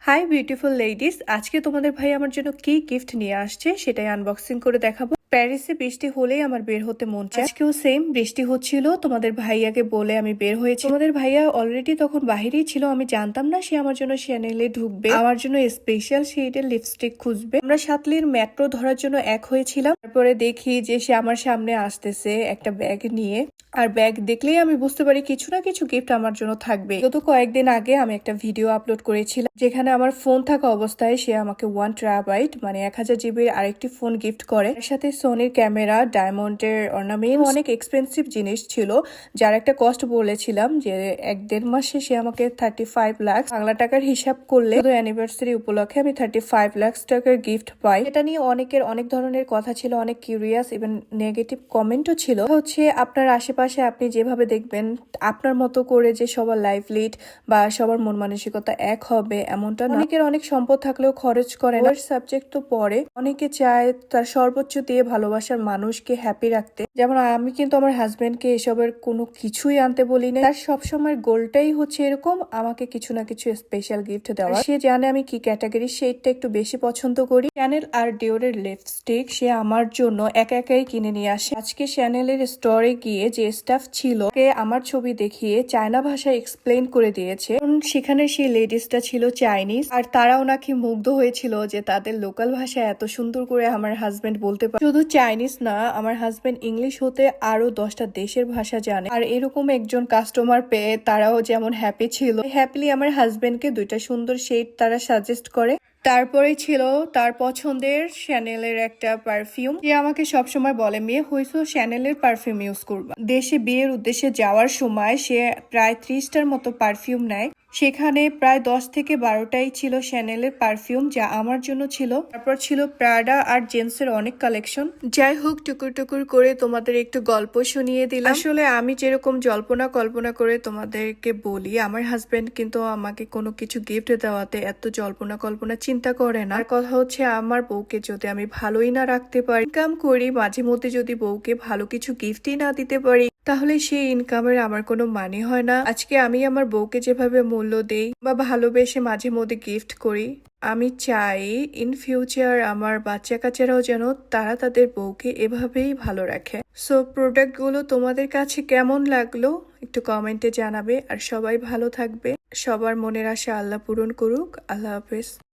Hi beautiful ladies, আজকে তোমাদের ভাই আমার জন্য কি গিফট নিয়ে আসছে সেটাই আনবক্সিং করে দেখাবো। প্যারিসে বৃষ্টি হলেই আমার বের হতে মন চায়। আজকেও সেম বৃষ্টি হচ্ছিল, তোমাদের ভাইয়াকে বলে আমি বের হয়েছি। তোমাদের ভাইয়া অলরেডি তখন বাহিরেই ছিল, আমি জানতাম না সে আমার জন্য শ্যানেলে ঢুকবে, আমার জন্য স্পেশাল শেডের লিপস্টিক খুঁজবে। আমরা সাতলির মেট্রো ধরার জন্য এক হয়েছিলাম। তারপরে দেখি যে সে আমার সামনে আসতেছে একটা ব্যাগ নিয়ে, আর ব্যাগ দেখলেই আমি বুঝতে পারি কিছু না কিছু গিফট আমার জন্য থাকবে। গত কয়েকদিন আগে আমি একটা ভিডিও আপলোড করেছিলাম যেখানে আমার ফোন থাকা অবস্থায় সে আমাকে 1 TB মানে 1000 GB আরেকটি ফোন গিফট করে। এর সাথে সোনির ক্যামেরা, ডায়মন্ডের অর্নামেন্ট, অনেক এক্সপেন্সিভ জিনিস ছিল যার একটা কস্ট বলেছিলাম যে 1-1.5 মাসে সে আমাকে 35 লাখ বাংলা টাকার হিসাব করলে অ্যানিভার্সারি উপলক্ষে আমি 35 লাখ টাকার গিফট পাই। এটা নিয়ে অনেকের অনেক ধরনের কথা ছিল, অনেক কিউরিয়াস ইভেন নেগেটিভ কমেন্টও ছিল। হচ্ছে আপনার আশেপাশে আপনি যেভাবে দেখবেন আপনার মতো করে যে সবার লাইফ লিড বা সবার মন মানসিকতা এক হবে এমনটা না। অনেকের অনেক সম্পদ থাকলেও খরচ করে না, সাবজেক্ট তো পরে। অনেকে চায় তার সর্বোচ্চ দিয়ে ভালোবাসার মানুষকে হ্যাপি রাখতে। যেমন আমি কিন্তু আমার হাজবেন্ডকে এসবের কোনো কিছুই আনতে বলি না, তার সবসময় গোলটাই হচ্ছে এরকম আমাকে কিছু না কিছু স্পেশাল গিফট দেওয়া। সে জানে আমি কি ক্যাটাগরি, সেইটা একটু বেশি পছন্দ করি। শ্যানেল আর ডিওরের লিপস্টিক সে আমার জন্য একা একাই কিনে নিয়ে আসে। আজকে শ্যানেলের স্টোরে গিয়ে যে স্টাফ ছিল আমার ছবি দেখিয়ে চায়না ভাষায় এক্সপ্লেন করে দিয়েছে। সেখানে সেই লেডিসটা ছিল চাইনিজ, আর তারাও নাকি মুগ্ধ হয়েছিল যে তাদের লোকাল ভাষায় এত সুন্দর করে আমার হাজবেন্ড বলতে পারে। শুধু চাইনিজ না, আমার হাজবেন্ড ইংলিশ হতে আরো 10টা দেশের ভাষা জানে। আর এরকম একজন কাস্টমার পেয়ে তারাও যেমন হ্যাপি ছিল, হ্যাপিলি আমার হাজবেন্ডকে 2টা সুন্দর শেড তারা সাজেস্ট করে। তারপরে ছিল তার পছন্দের শ্যানেলের একটা পারফিউম। যে আমাকে সবসময় বলে মেয়ে হয়েছো শ্যানেলের পারফিউম ইউজ করবা। দেশে বিয়ের উদ্দেশ্যে যাওয়ার সময় সে প্রায় 30টার মতো পারফিউম নেয়, সেখানে প্রায় 10 থেকে 12টাই ছিল শ্যানেলের পারফিউম যা আমার জন্য ছিল। তারপর ছিল প্রাডা আর জেন্সের অনেক কালেকশন। যাই হোক, টুকুর টুকুর করে তোমাদের একটু গল্প শুনিয়ে দিলাম। আসলে আমি যেরকম জল্পনা কল্পনা করে তোমাদেরকে বলি, আমার হাজবেন্ড কিন্তু আমাকে কোনো কিছু গিফট দেওয়াতে এত জল্পনা কল্পনা চিন্তা করে না। আর কথা হচ্ছে আমার বউকে যদি আমি ভালোই না রাখতে পারি, ইনকাম করি মাঝে মধ্যে যদি বউকে ভালো কিছু গিফটই না দিতে পারি তাহলে সেই ইনকামের আমার কোনো মানে হয় না। আজকে আমি আমার বউকে যেভাবে মূল্য দেই বা ভালোবেসে মাঝে মধ্যে গিফট করি, আমি চাই ইন ফিউচার আমার বাচ্চা কাচ্চারাও যেন তারা তাদের বউকে এভাবেই ভালো রাখে। সো প্রোডাক্টগুলো তোমাদের কাছে কেমন লাগলো একটু কমেন্টে জানাবে। আর সবাই ভালো থাকবে, সবার মনের আশা আল্লাহ পূরণ করুক। আল্লাহ হাফেজ।